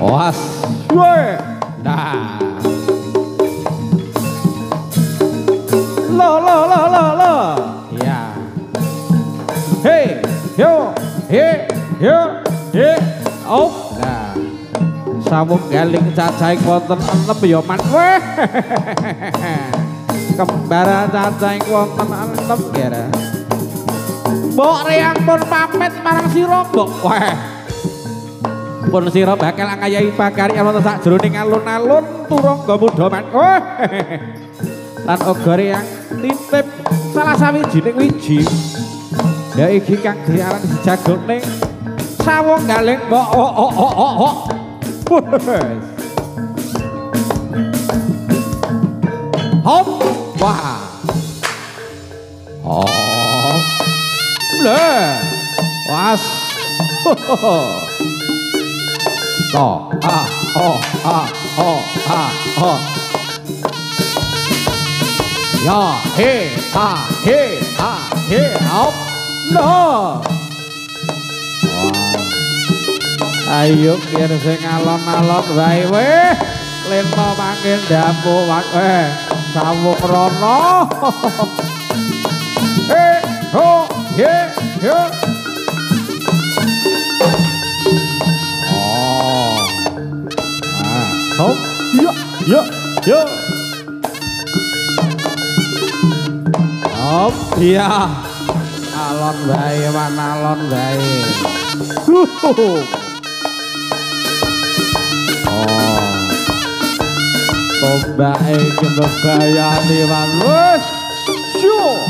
Was. Weh. Nah. Lo. Ya. Hey, yo, he. Op. Nah. Sawung galing cacahing wonten 6 ya man. Weh. Kembara cacahing wonten 6 kira. Mbok Reyang pun pamit marang sira, Mbok. Weh. Pun sira bakal ngayahi pakarya wonten sajroning alun-alun turangga mudha man. Weh. Lan uga Reyang titip salah sawijining wiji. Ya iki kang diaran jagone sawung galing Mbok. Hop. Wah. Oh. Lah. Was. To. Ya, he, hop. No. Ayo biar sing alon-alon wae weh. Lento mangkin dapu wae. Sawung rono. Ho, he. Oh. Hop. Yo. Hop, iya. Alon wae, alon wae. Tombake kebayane wis. Syuh.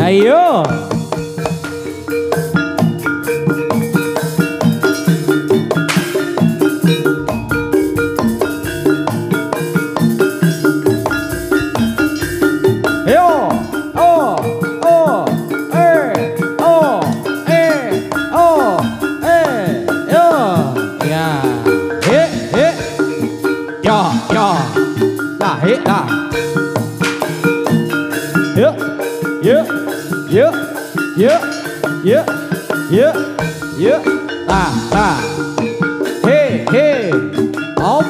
Ayo. Yeah. Hey. Hop.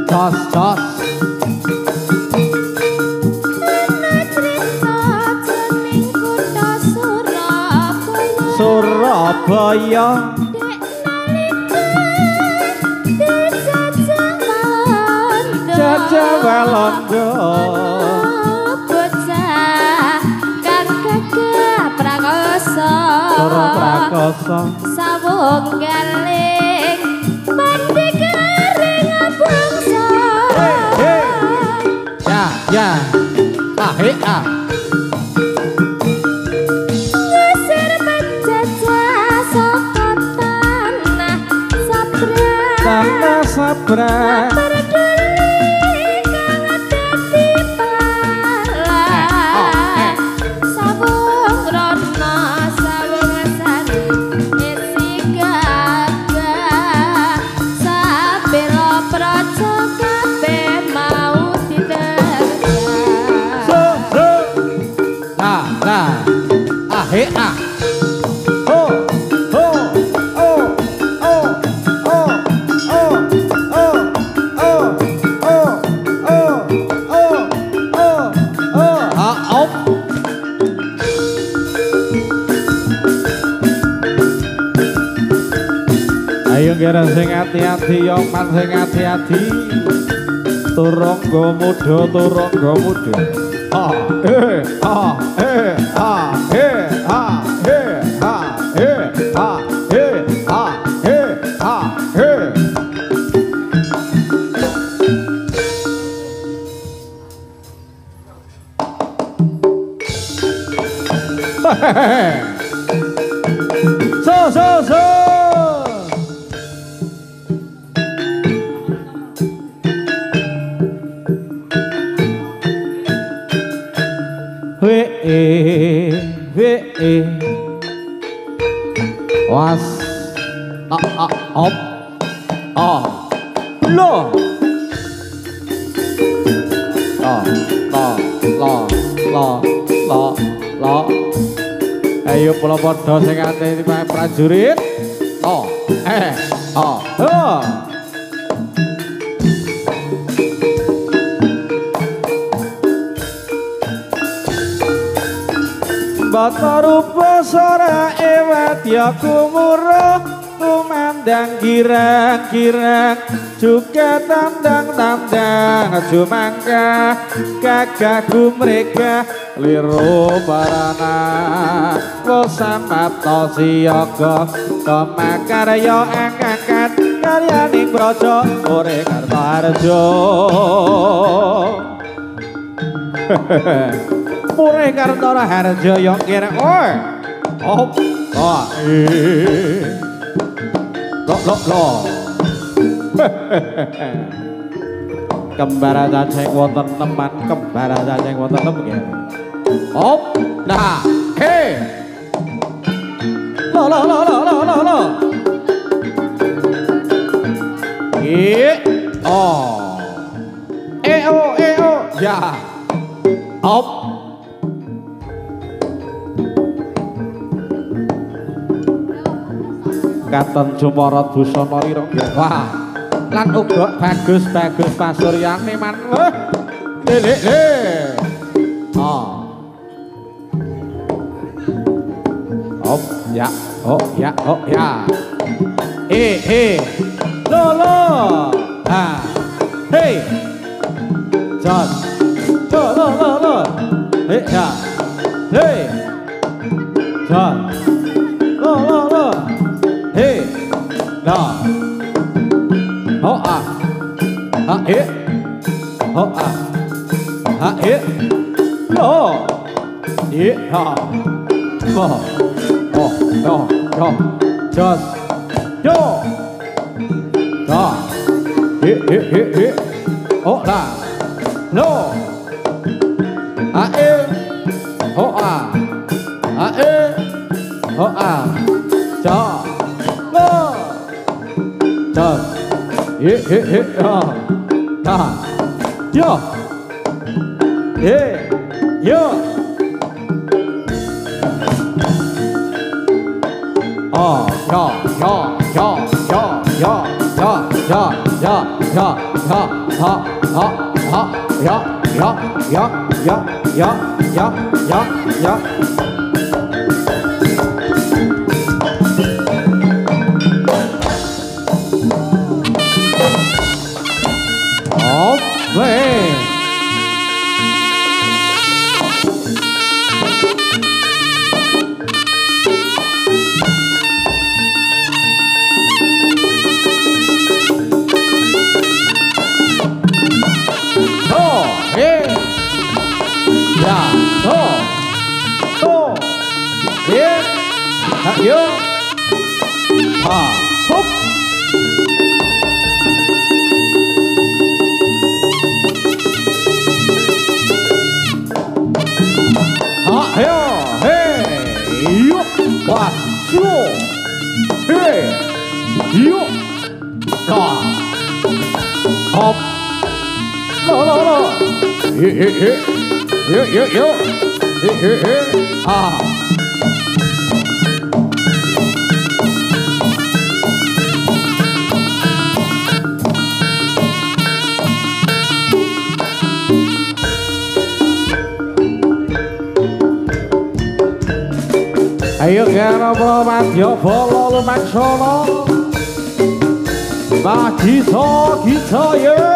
Tos. Surabaya. Jajah Walanda. Prakoso sawung galing mandi kering bangsa. Ya. Ngesir penjajah saka tanah sabra. Berduli kang dadi pahlawan. Sawung rono Ayo kira sing hati-hati yo man sing hati-hati. Turangga muda. So. Was. Op. Lo. lo. Ayo pola podo sing ati prajurit. Bata rupa sora ewatya kumura kumandang girang-girang juga tandang-tandang jumangka gagah gumrega liru parana kosamapta siyaga kamakarya angkat karyaning praja ore Kartaharja Purih Kartaharja yo kira lo kembar cacing wonten teman kembar cacing wonten teman nah lo ya Katon Jumarat busana ira wah lan uga bagus pasuryane man le ya lo hey John lo ya hey John lo hey, nah, just, yo, nah, no, Ayo kira Pramadya Bala lumaksana Mahisa Gijaya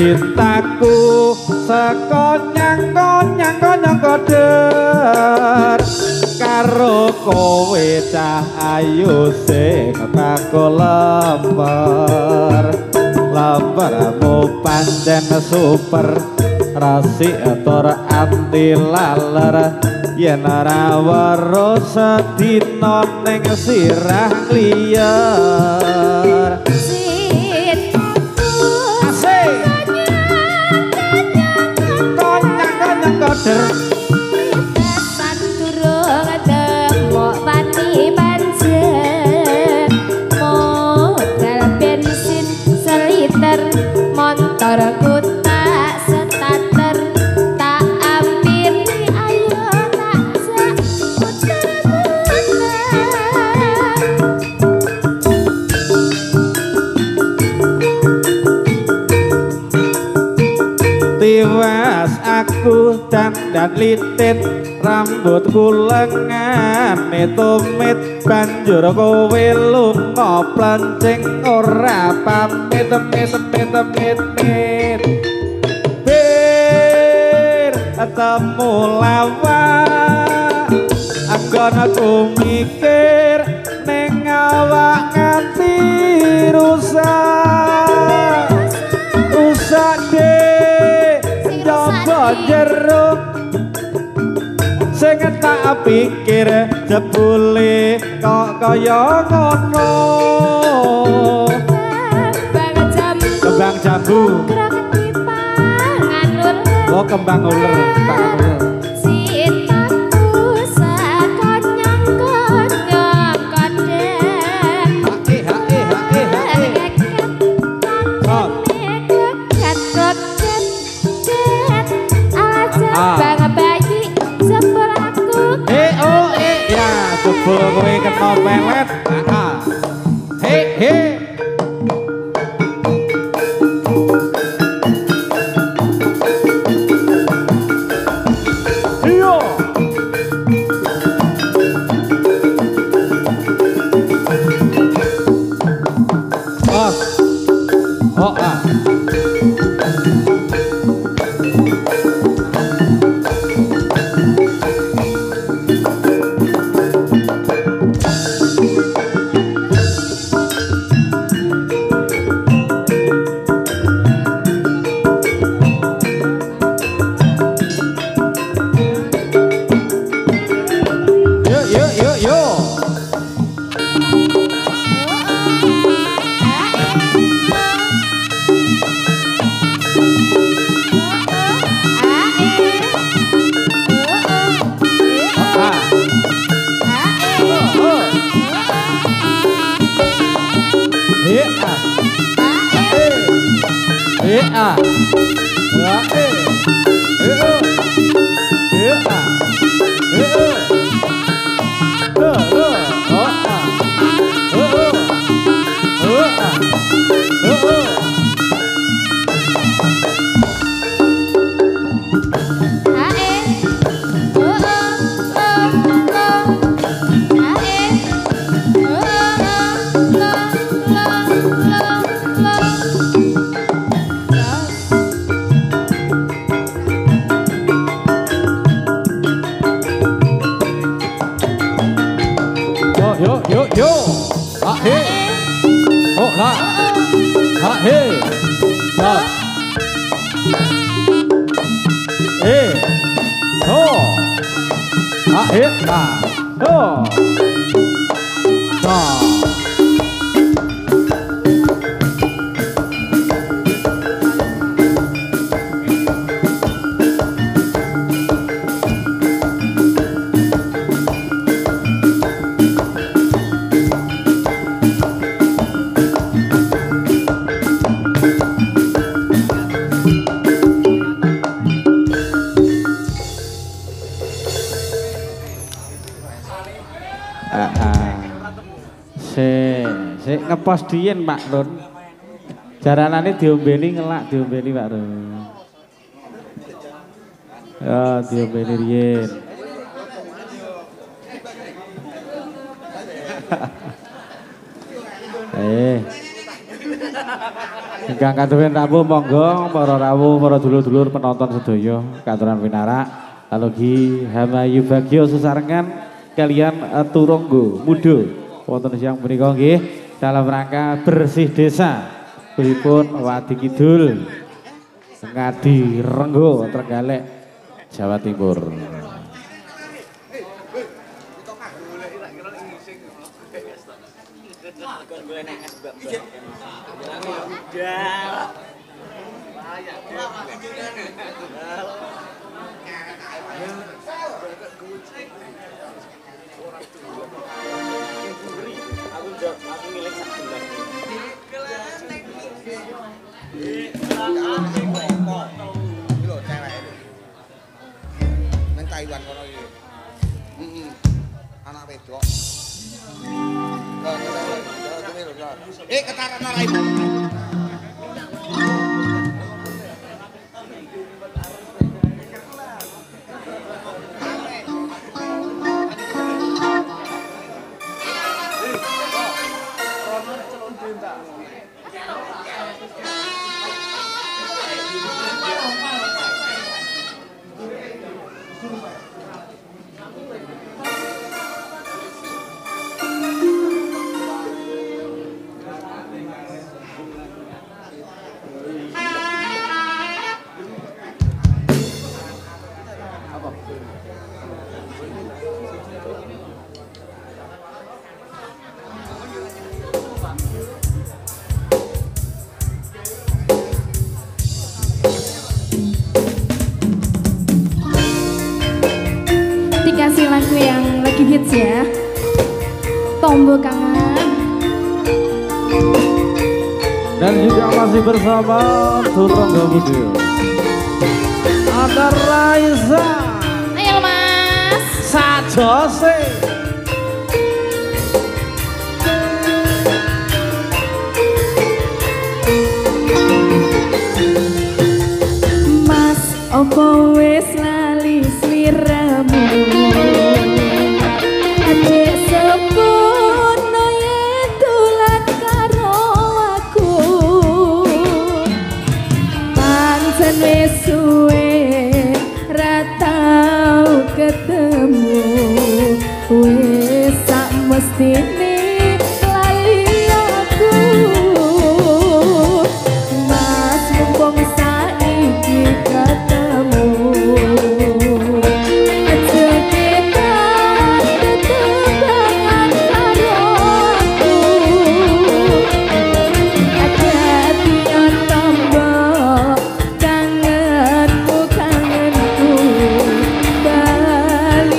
Cintaku sekonyang-konyang koder karo kowe cah ayu sing tako lemper lempermu pancen super rasik tur anti laler yen ora weruh sedina ning sirah liyer Besan durung demok pati banjir modal bensin seliter motorku tak starter tak ampiri ayo tak tiwas aku dan dandan litit rambutku lengan tumit banjur kowe lunga plencing ora pamit mit bir temu lawa anggon aku mikir ning awak nganti rusak deh njaba jeruk sing tak pikir jebule kok kaya ngono kembang jambu oh kembang uler jebul kowe kena pelet he yo ngepos diin Pak Run jaranane diombeni ngelak diombeni Pak Run ya diombeni riyen ingkang katuwin rawuh monggo para rawuh para dulur-dulur penonton sedaya katuran winarak kalogi hamayu bagya sesarengan kalian turunggo mudo wonten siang punika nggih dalam rangka bersih desa pripun Wadi Kidul Ngadi Renggo Trenggalek Jawa Timur. Taiwan kono iki. Anak wedok. Ketaran ora ibu. Dikasih lagu yang lagi hits ya, Tombol Kangen. Dan juga masih bersama Turangga Budi. Ada Raisa. Ayo Mas. Sajose. Mas opo wis lali sliramu, adek sepono yen dolan karo aku, pancen wis suwe ra tau ketemu, wis sak mestine lali aku. Mas mumpung saiki ketemu, aja kita tetepangan karo aku, aja tiang tombol kangenmu kangenku, bali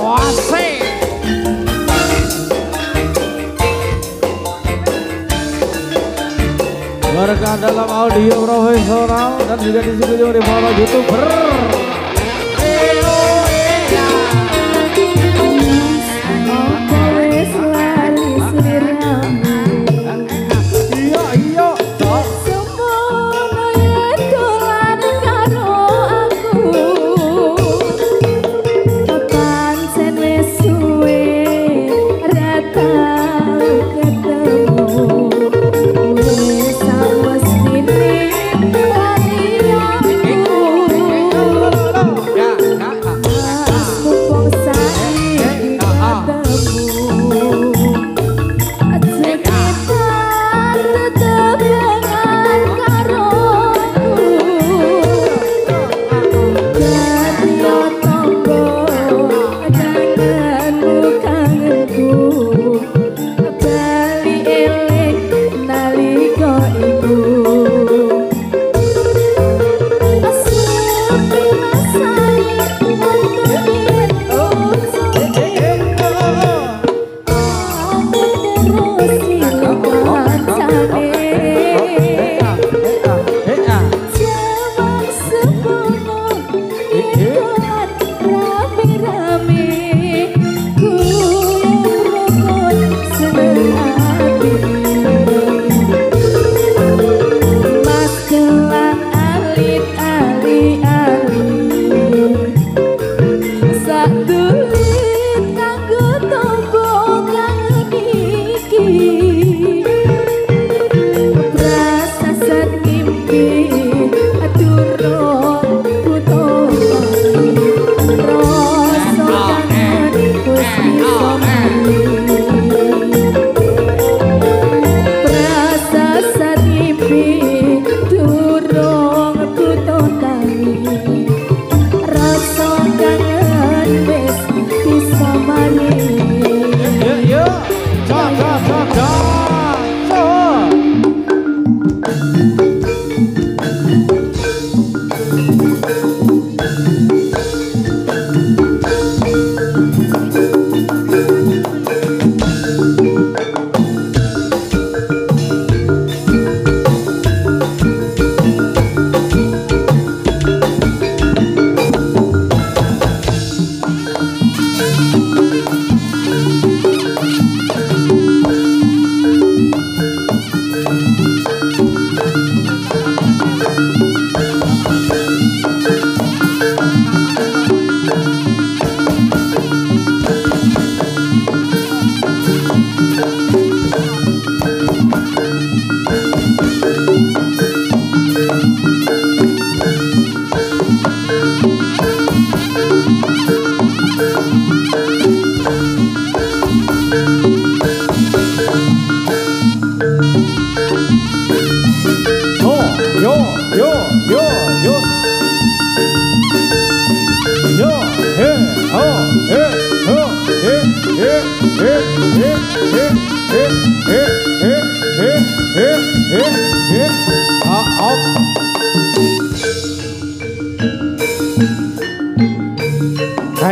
Asik. Warga dalam audio profesional dan juga disetujui oleh para YouTuber.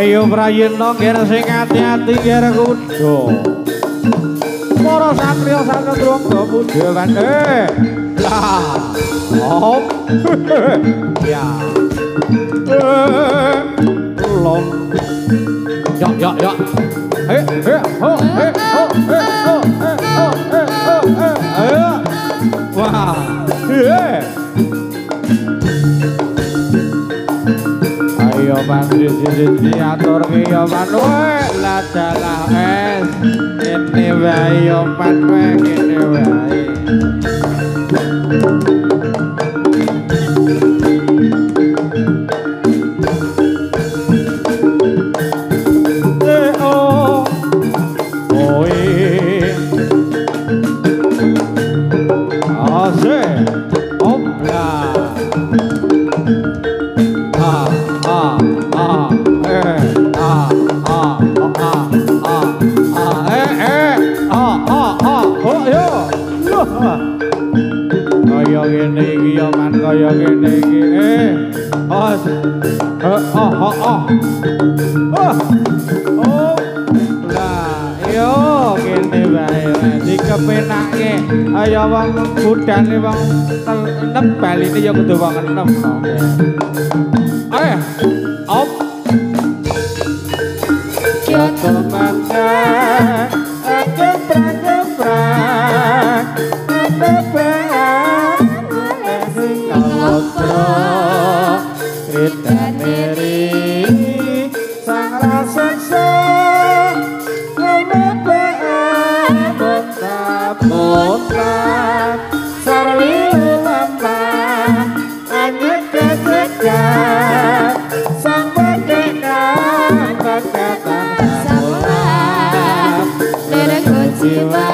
Ayo prayitna ger sing ati-ati ger kudu. Para satriya sanendra budhawan lah. Om. Ya. Lom. Ya. Wah. Ayo pandi siji atur ki yo manwe la dalah es ini wae yo manwe kene wae kaya ngene iki ya man kaya ngene iki os penake ya wong budane wong enem baline ya kudu wong enem. Ayo. Op. Jatuh mata aku prak-prak Jiwa